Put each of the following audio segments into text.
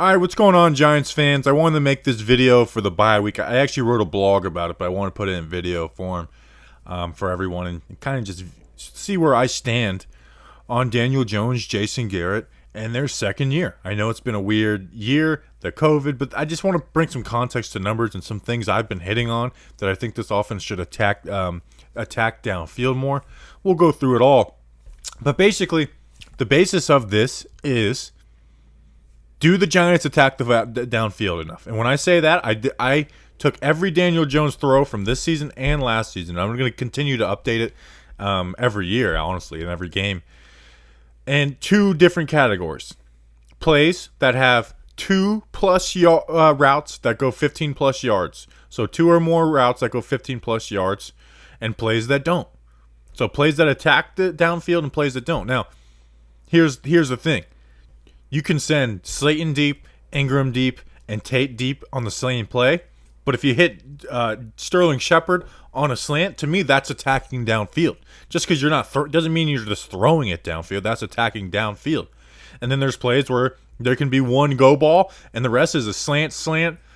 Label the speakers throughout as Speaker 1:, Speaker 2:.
Speaker 1: All right, what's going on, Giants fans? I wanted to make this video for the bye week. I actually wrote a blog about it, but I want to put it in video form for everyone and kind of just see where I stand on Daniel Jones, Jason Garrett, and their second year. I know it's been a weird year, the COVID, but I just want to bring some context to numbers and some things I've been hitting on that I think this offense should attack downfield more. We'll go through it all. But basically, the basis of this is, do the Giants attack the downfield enough? And when I say that, I took every Daniel Jones throw from this season and last season. I'm going to continue to update it every year, honestly, in every game. And two different categories. Plays that have 2+ routes that go 15+ yards. So 2 or more routes that go 15+ yards, and plays that don't. So plays that attack the downfield and plays that don't. Now, here's the thing. You can send Slayton deep, Ingram deep, and Tate deep on the same play. But if you hit Sterling Shepard on a slant, to me, that's attacking downfield. Just because you're not doesn't mean you're just throwing it downfield. That's attacking downfield. And then there's plays where there can be one go ball, and the rest is a slant,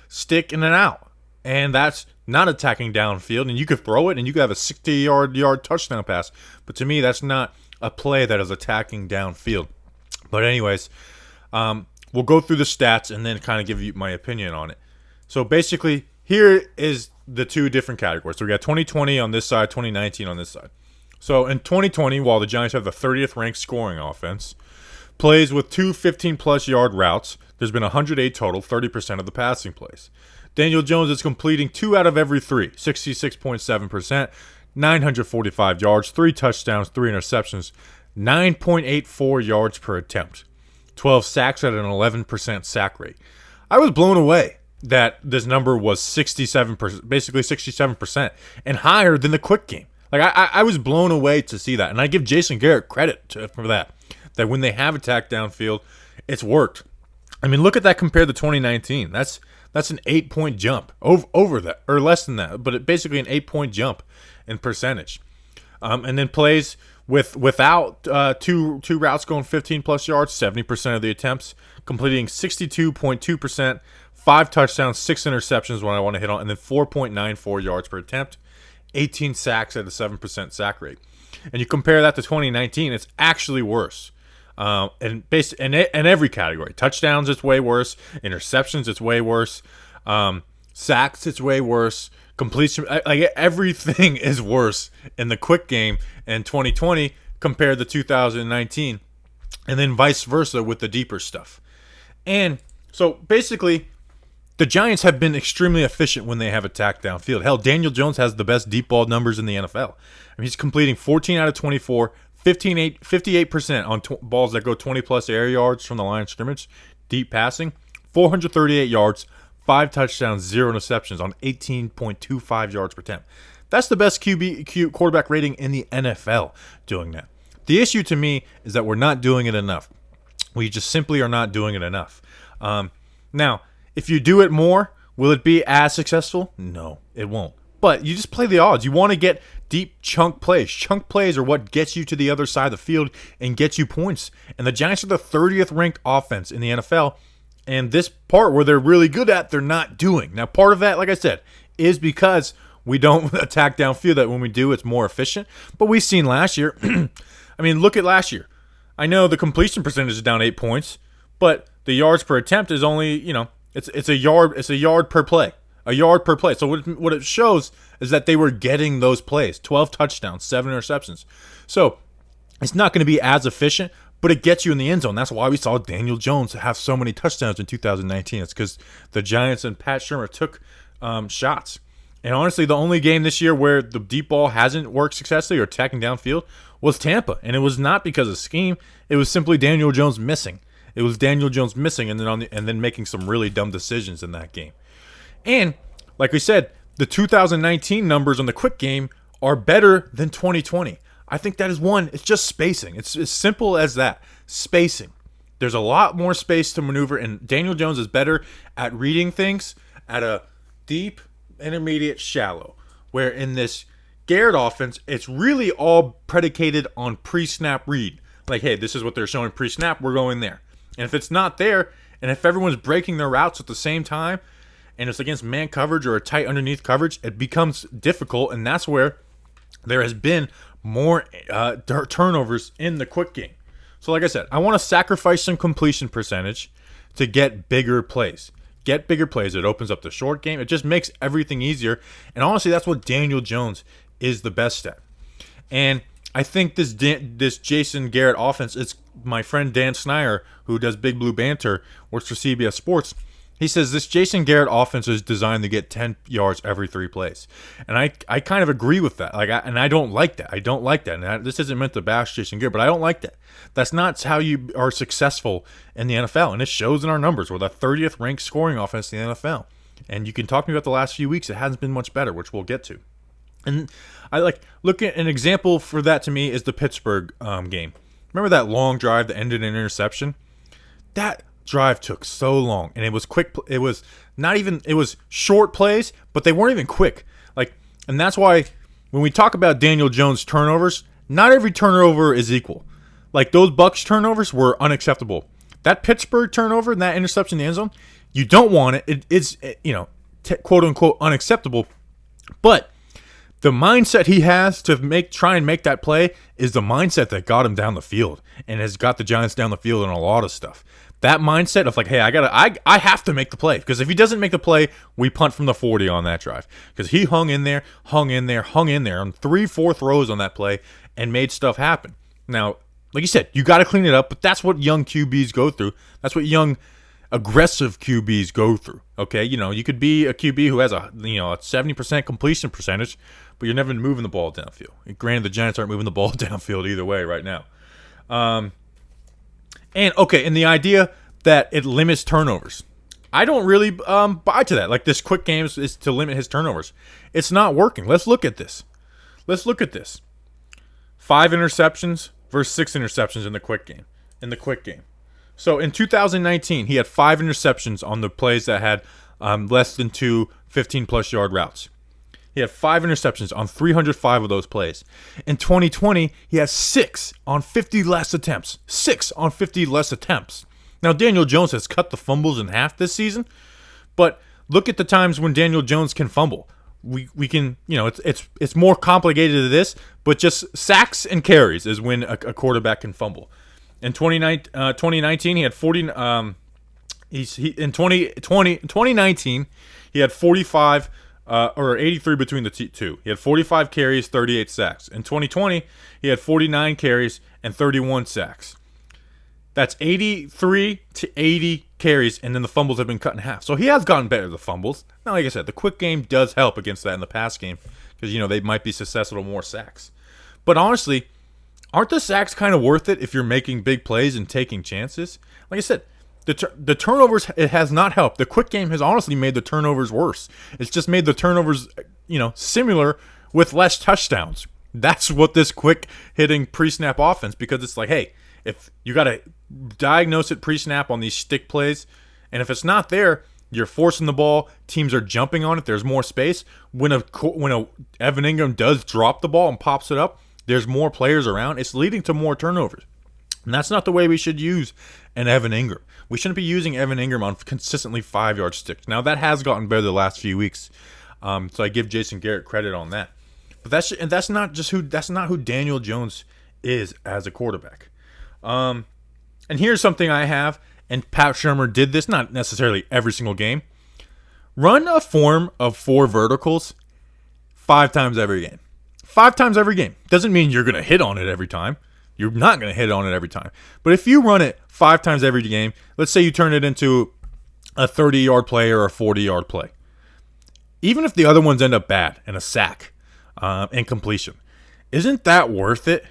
Speaker 1: stick, and an out. And that's not attacking downfield. And you could throw it, and you could have a 60-yard touchdown pass. But to me, that's not a play that is attacking downfield. But anyways, we'll go through the stats and then kind of give you my opinion on it. So basically, here is the two different categories. So we got 2020 on this side, 2019 on this side. So in 2020, while the Giants have the 30th ranked scoring offense, plays with 2 15+ yard routes, there's been 108 total, 30% of the passing plays. Daniel Jones is completing 2 out of every 3, 66.7%, 945 yards, 3 touchdowns, 3 interceptions, 9.84 yards per attempt, 12 sacks at an 11% sack rate. I was blown away that this number was 67%, basically 67%, and higher than the quick game. Like I was blown away to see that, and I give Jason Garrett credit for that. That when they have attacked downfield, it's worked. I mean, look at that compared to 2019. That's an 8-point jump over that, or less than that, but basically an 8-point jump in percentage. And then plays without two routes going 15+ yards, 70% of the attempts, completing 62.2%, 5 touchdowns, 6 interceptions when I want to hit on, and then 4.94 yards per attempt, 18 sacks at a 7% sack rate. And you compare that to 2019, it's actually worse. In every category. Touchdowns, it's way worse. Interceptions, it's way worse. Sacks, it's way worse. Completion, like everything is worse in the quick game in 2020 compared to 2019, and then vice versa with the deeper stuff. And so basically, the Giants have been extremely efficient when they have attacked downfield. Hell, Daniel Jones has the best deep ball numbers in the NFL. I mean, he's completing 14 out of 24, 58% on balls that go 20+ air yards from the line of scrimmage, deep passing, 438 yards, 5 touchdowns, 0 interceptions on 18.25 yards per attempt. That's the best quarterback rating in the NFL doing that. The issue to me is that we're not doing it enough. We just simply are not doing it enough. Now, if you do it more, will it be as successful? No, it won't. But you just play the odds. You want to get deep chunk plays. Chunk plays are what gets you to the other side of the field and gets you points. And the Giants are the 30th ranked offense in the NFL. And this part where they're really good at, they're not doing. Now, part of that, like I said, is because we don't attack downfield. That when we do, it's more efficient. But we've seen last year. I mean, look at last year. I know the completion percentage is down 8 points, but the yards per attempt is only, it's a yard per play. A yard per play. So what it shows is that they were getting those plays. 12 touchdowns, 7 interceptions. So it's not going to be as efficient, but it gets you in the end zone. That's why we saw Daniel Jones have so many touchdowns in 2019. It's because the Giants and Pat Shurmur took shots. And honestly, the only game this year where the deep ball hasn't worked successfully or attacking downfield was Tampa. And it was not because of scheme. It was simply Daniel Jones missing. It was Daniel Jones missing and then making some really dumb decisions in that game. And like we said, the 2019 numbers on the quick game are better than 2020. I think that is one. It's just spacing. It's as simple as that. Spacing. There's a lot more space to maneuver, and Daniel Jones is better at reading things at a deep, intermediate, shallow. Where in this Garrett offense, it's really all predicated on pre-snap read. Like, hey, this is what they're showing pre-snap. We're going there. And if it's not there, And if everyone's breaking their routes at the same time, and it's against man coverage or a tight underneath coverage, it becomes difficult, and that's where there has been more turnovers in the quick game. So like I said, I want to sacrifice some completion percentage to get bigger plays. Get bigger plays. It opens up the short game. It just makes everything easier. And honestly, that's what Daniel Jones is the best at. And I think this Jason Garrett offense, it's my friend Dan Snyder, who does Big Blue Banter, works for CBS Sports. He says this Jason Garrett offense is designed to get 10 yards every 3 plays. And I kind of agree with that. I don't like that. I don't like that. And this isn't meant to bash Jason Garrett, but I don't like that. That's not how you are successful in the NFL. And it shows in our numbers. We're the 30th ranked scoring offense in the NFL. And you can talk to me about the last few weeks. It hasn't been much better, which we'll get to. And I look at an example for that to me is the Pittsburgh game. Remember that long drive that ended in an interception? That drive took so long, and it was quick. It was short plays, but they weren't even quick. And that's why when we talk about Daniel Jones turnovers, not every turnover is equal. Like those Bucs turnovers were unacceptable. That Pittsburgh turnover and that interception in the end zone, you don't want it. It's quote unquote unacceptable, but the mindset he has to try and make that play is the mindset that got him down the field and has got the Giants down the field in a lot of stuff. That mindset of hey, I have to make the play, because if he doesn't make the play, we punt from the 40 on that drive. Because he hung in there on 3/4 throws on that play and made stuff happen. Now, like you said, you got to clean it up, but that's what young QBs go through. That's what young aggressive QBs go through. Okay, you could be a QB who has a 70% completion percentage, but you're never moving the ball downfield. Granted, the Giants aren't moving the ball downfield either way right now. And the idea that it limits turnovers, I don't really buy to that. Like this quick game is to limit his turnovers. It's not working. Let's look at this. 5 interceptions versus 6 interceptions in the quick game. So in 2019, he had 5 interceptions on the plays that had less than 2 15-plus yard routes. He had 5 interceptions on 305 of those plays. In 2020, he has 6 on 50 less attempts. 6 on 50 less attempts. Now, Daniel Jones has cut the fumbles in half this season, but look at the times when Daniel Jones can fumble. We can, it's more complicated than this, but just sacks and carries is when a quarterback can fumble. In 2019, he had 40. In 2019, he had 45. Or 83 between the two. He had 45 carries, 38 sacks. In 2020, he had 49 carries and 31 sacks. That's 83 to 80 carries, and then the fumbles have been cut in half. So he has gotten better at the fumbles. Now, like I said, the quick game does help against that in the pass game because, they might be susceptible to more sacks. But honestly, aren't the sacks kind of worth it if you're making big plays and taking chances? Like I said, the turnovers, it has not helped. The quick game has honestly made the turnovers worse. It's just made the turnovers, similar with less touchdowns. That's what this quick hitting pre-snap offense, because it's hey, if you got to diagnose it pre-snap on these stick plays, and if it's not there, you're forcing the ball. Teams are jumping on it. There's more space. When a Evan Ingram does drop the ball and pops it up, there's more players around. It's leading to more turnovers. And that's not the way we should use an Evan Ingram. We shouldn't be using Evan Ingram on consistently 5-yard sticks. Now, that has gotten better the last few weeks, so I give Jason Garrett credit on that. But that's not who Daniel Jones is as a quarterback. And here's something I have, and Pat Shurmur did this, not necessarily every single game. Run a form of 4 verticals 5 times every game. 5 times every game. Doesn't mean you're going to hit on it every time. You're not going to hit on it every time. But if you run it 5 times every game, let's say you turn it into a 30-yard play or a 40-yard play. Even if the other ones end up bad and a sack and completion, isn't that worth it?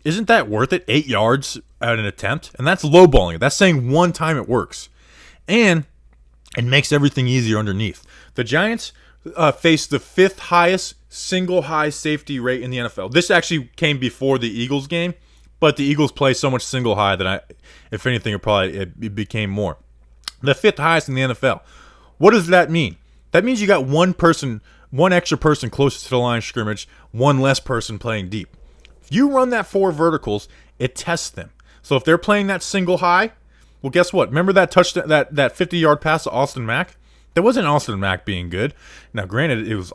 Speaker 1: Isn't that worth it? 8 yards at an attempt? And that's lowballing. That's saying one time it works. And it makes everything easier underneath. The Giants face the 5th highest single high safety rate in the NFL. This actually came before the Eagles game. But the Eagles play so much single high that if anything, it became more. The 5th highest in the NFL. What does that mean? That means you got one extra person closest to the line of scrimmage, one less person playing deep. If you run that 4 verticals, it tests them. So if they're playing that single high, Well, guess what? Remember that touchdown, that 50-yard pass to Austin Mack? That wasn't Austin Mack being good. Now, granted, it was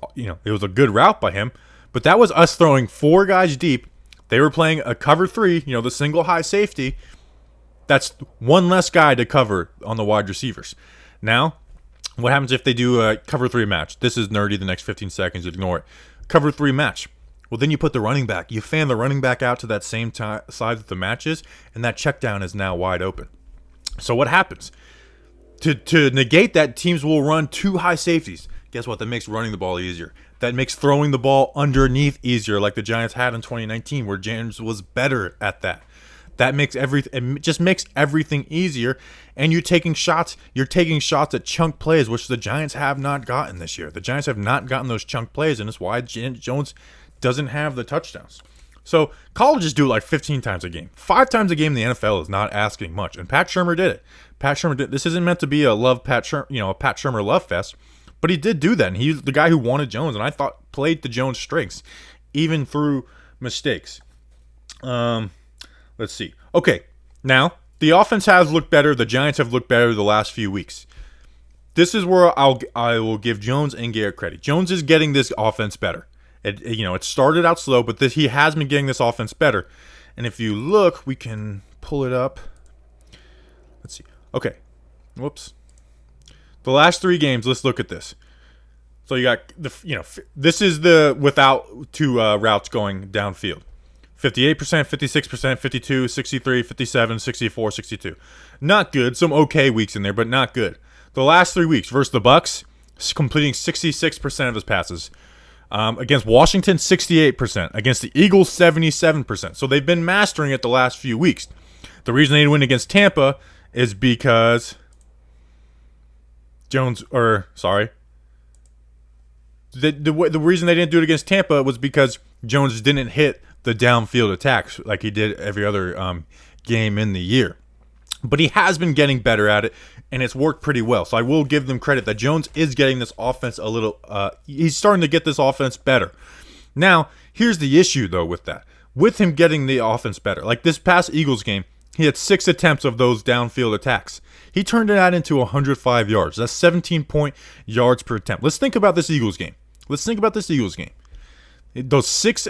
Speaker 1: a good route by him, but that was us throwing 4 guys deep. They were playing a cover 3, the single high safety. That's one less guy to cover on the wide receivers. Now, what happens if they do a cover 3 match? This is nerdy. The next 15 seconds, ignore it. Cover 3 match. Well, then you put the running back. You fan the running back out to that same side that the match is, and that check down is now wide open. So what happens? To negate that, teams will run 2 high safeties. Guess what? That makes running the ball easier. That makes throwing the ball underneath easier, like the Giants had in 2019, where James was better at that. That makes it just makes everything easier, and you're taking shots at chunk plays, which the Giants have not gotten this year. The Giants have not gotten those chunk plays, and it's why Jones doesn't have the touchdowns. So colleges do it like 15 times a game. 5 times a game in the NFL is not asking much, and Pat Shurmur did it. This isn't meant to be a Pat Shurmur love fest, but he did do that, and he's the guy who wanted Jones, and I thought played to Jones' strengths, even through mistakes. Let's see. Okay, now the offense has looked better. The Giants have looked better the last few weeks. This is where I will give Jones and Garrett credit. Jones is getting this offense better. It started out slow, but he has been getting this offense better. And if you look, we can pull it up. Let's see. Okay. Whoops. The last 3 games. Let's look at this. So you got this is the without 2 routes going downfield. 58%, 56%, 52, 63, 57, 64, 62. Not good. Some okay weeks in there, but not good. The last 3 weeks versus the Bucs, completing 66% of his passes. Against Washington, 68%. Against the Eagles, 77%. So they've been mastering it the last few weeks. The reason they didn't win against Tampa is because the reason they didn't do it against Tampa was because Jones didn't hit the downfield attacks like he did every other game in the year. But he has been getting better at it, and it's worked pretty well. So I will give them credit that Jones is getting this offense a little he's starting to get this offense better. Now, here's the issue, though, with that. With him getting the offense better, like this past Eagles game, he had 6 attempts of those downfield attacks. He turned that into 105 yards. That's 17 yards per attempt. Let's think about this Eagles game. Those six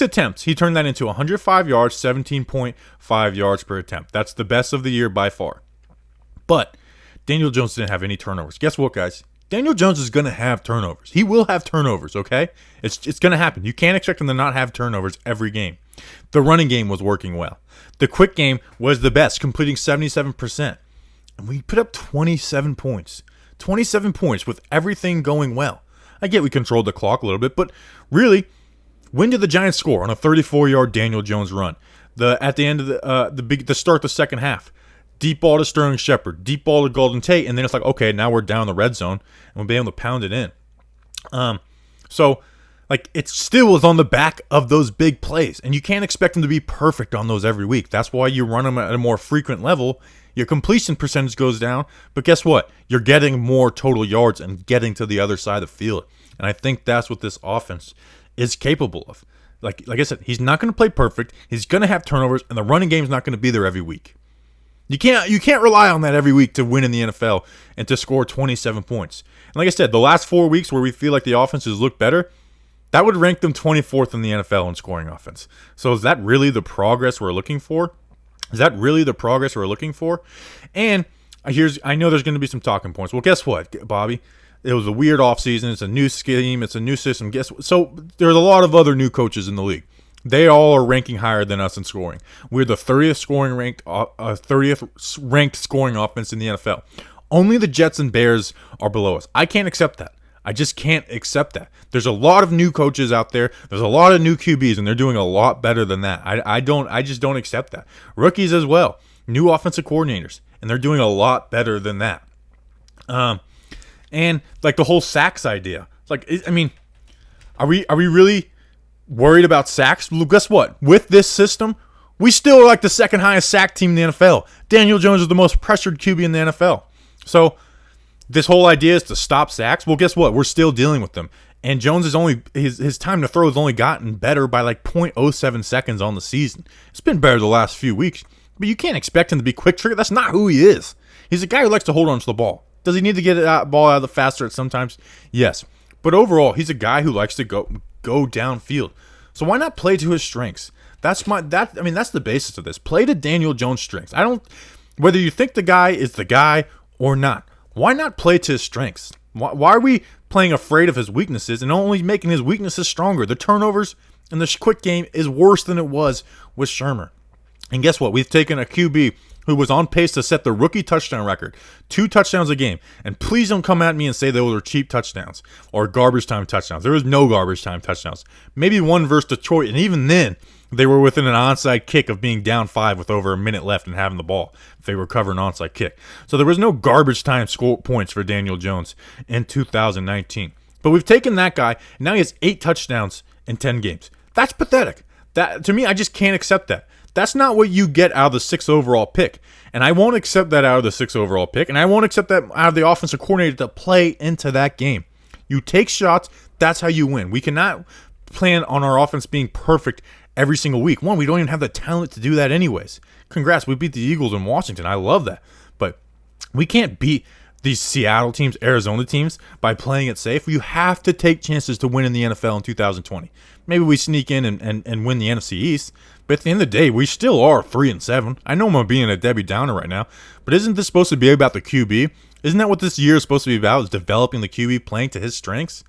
Speaker 1: attempts, he turned that into 105 yards, 17.5 yards per attempt. That's the best of the year by far. But Daniel Jones didn't have any turnovers. Guess what, guys? Daniel Jones is going to have turnovers. He will have turnovers, okay? It's going to happen. You can't expect him to not have turnovers every game. The running game was working well. The quick game was the best, completing 77%. And we put up 27 points. 27 points with everything going well. I get we controlled the clock a little bit, but really, when did the Giants score? On a 34-yard Daniel Jones run. At the end of the start the second half. Deep ball to Sterling Shepard, deep ball to Golden Tate, and then it's like, okay, now we're down the red zone, and we'll be able to pound it in. So it still was on the back of those big plays, and you can't expect them to be perfect on those every week. That's why you run them at a more frequent level. Your completion percentage goes down, but guess what? You're getting more total yards and getting to the other side of the field, and I think that's what this offense is capable of. Like I said, he's not going to play perfect. He's going to have turnovers, and the running game's not going to be there every week. You can't rely on that every week to win in the NFL and to score 27 points. And like I said, the last 4 weeks where we feel like the offenses look better, that would rank them 24th in the NFL in scoring offense. So is that really the progress we're looking for? And I know there's going to be some talking points. Well, guess what, Bobby? It was a weird offseason. It's a new scheme. It's a new system. So there's a lot of other new coaches in the league. They all are ranking higher than us in scoring. We're the 30th ranked scoring offense in the NFL. Only the Jets and Bears are below us. I can't accept that. I just can't accept that. There's a lot of new coaches out there. There's a lot of new QBs, and they're doing a lot better than that. I just don't accept that. Rookies as well. New offensive coordinators, and they're doing a lot better than that. And like the whole sacks idea. Are we really worried about sacks? Well, guess what? With this system, we still are like the second highest sack team in the NFL. Daniel Jones is the most pressured QB in the NFL. So this whole idea is to stop sacks. Well, guess what? We're still dealing with them. And Jones is only his time to throw has only gotten better by like 0.07 seconds on the season. It's been better the last few weeks, But you can't expect him to be quick trigger. That's not who he is. He's a guy who likes to hold on to the ball. Does he need to get the ball out of the faster at sometimes? Yes. But overall, he's a guy who likes to go downfield. So why not play to his strengths? That's the basis of this. Play to Daniel Jones' strengths. Whether you think the guy is the guy or not, why not play to his strengths? Why are we playing afraid of his weaknesses and only making his weaknesses stronger? The turnovers in the quick game is worse than it was with Shurmur. And guess what? We've taken a QB who was on pace to set the rookie touchdown record, 2 touchdowns a game. And please don't come at me and say those are cheap touchdowns or garbage time touchdowns. There was no garbage time touchdowns. Maybe one versus Detroit, and even then, they were within an onside kick of being down 5 with over a minute left and having the ball if they recover an onside kick. So there was no garbage time score points for Daniel Jones in 2019. But we've taken that guy, and now he has 8 touchdowns in 10 games. That's pathetic. That, to me, I just can't accept that. That's not what you get out of the 6th overall pick. And I won't accept that out of the 6th overall pick. And I won't accept that out of the offensive coordinator to play into that game. You take shots, that's how you win. We cannot plan on our offense being perfect every single week. One, we don't even have the talent to do that anyways. Congrats, we beat the Eagles in Washington. I love that. But we can't beat these Seattle teams, Arizona teams, by playing it safe. You have to take chances to win in the NFL in 2020. Maybe we sneak in and win the NFC East. But at the end of the day, we still are 3-7. I know I'm being a Debbie Downer right now, but isn't this supposed to be about the QB? Isn't that what this year is supposed to be about, is developing the QB, playing to his strengths?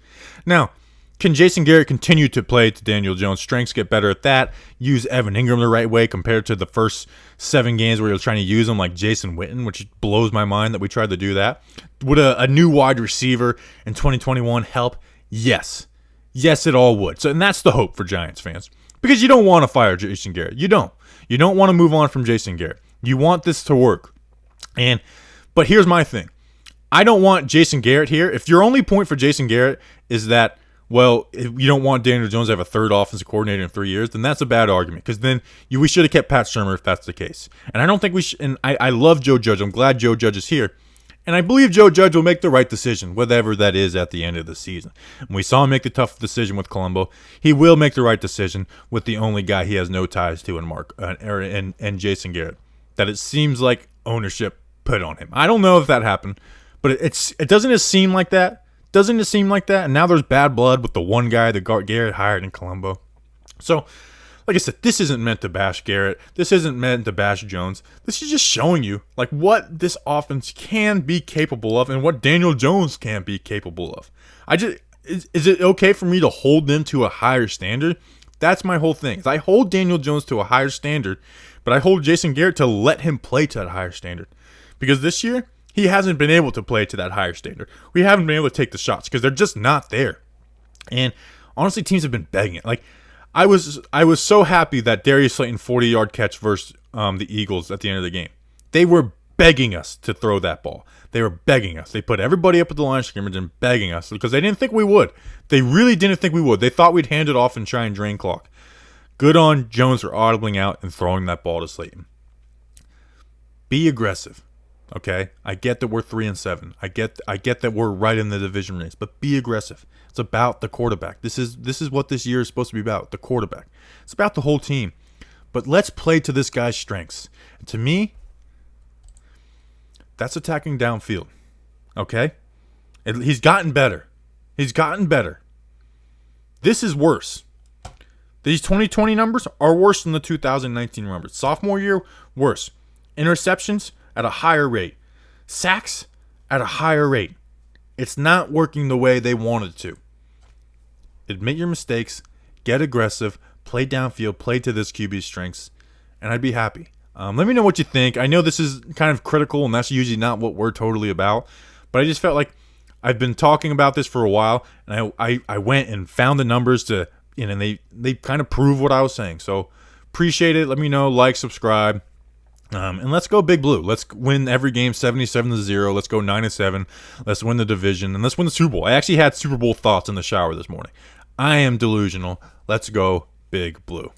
Speaker 1: Now, can Jason Garrett continue to play to Daniel Jones' strengths, get better at that, use Evan Ingram the right way compared to the first 7 games where he was trying to use him like Jason Witten, which blows my mind that we tried to do that? Would a new wide receiver in 2021 help? Yes. Yes, it all would. And that's the hope for Giants fans. Because you don't want to fire Jason Garrett. You don't. You don't want to move on from Jason Garrett. You want this to work. But here's my thing. I don't want Jason Garrett here. If your only point for Jason Garrett is that, well, if you don't want Daniel Jones to have a 3rd offensive coordinator in 3 years, then that's a bad argument. Because then we should have kept Pat Shurmur if that's the case. And I don't think we should. And I love Joe Judge. I'm glad Joe Judge is here. And I believe Joe Judge will make the right decision, whatever that is at the end of the season. And we saw him make the tough decision with Colombo. He will make the right decision with the only guy he has no ties to in Jason Garrett. That it seems like ownership put on him. I don't know if that happened, but it doesn't just seem like that. Doesn't it seem like that? And now there's bad blood with the one guy that Garrett hired in Colombo. So, like I said, this isn't meant to bash Garrett. This isn't meant to bash Jones. This is just showing you like what this offense can be capable of and what Daniel Jones can be capable of. Is it okay for me to hold them to a higher standard? That's my whole thing. I hold Daniel Jones to a higher standard, but I hold Jason Garrett to let him play to that higher standard. Because this year, he hasn't been able to play to that higher standard. We haven't been able to take the shots because they're just not there. And honestly, teams have been begging it. Like, I was so happy that Darius Slayton 40-yard catch versus the Eagles at the end of the game. They were begging us to throw that ball. They were begging us. They put everybody up at the line of scrimmage and begging us because they didn't think we would. They really didn't think we would. They thought we'd hand it off and try and drain clock. Good on Jones for audibling out and throwing that ball to Slayton. Be aggressive. Okay, I get that we're 3-7. I get that we're right in the division race, but be aggressive. It's about the quarterback. This is what this year is supposed to be about, the quarterback. It's about the whole team. But let's play to this guy's strengths. And to me, that's attacking downfield. Okay? He's gotten better. He's gotten better. This is worse. These 2020 numbers are worse than the 2019 numbers. Sophomore year, worse. Interceptions at a higher rate. Sacks at a higher rate. It's not working the way they wanted to. Admit your mistakes, get aggressive, play downfield, play to this QB's strengths, and I'd be happy. Let me know what you think. I know this is kind of critical, and that's usually not what we're totally about, but I just felt like I've been talking about this for a while, and I went and found the numbers to, and they kind of prove what I was saying. So appreciate it. Let me know, like, subscribe. And let's go Big Blue. Let's win every game 77-0. Let's go 9-7. Let's win the division. And let's win the Super Bowl. I actually had Super Bowl thoughts in the shower this morning. I am delusional. Let's go Big Blue.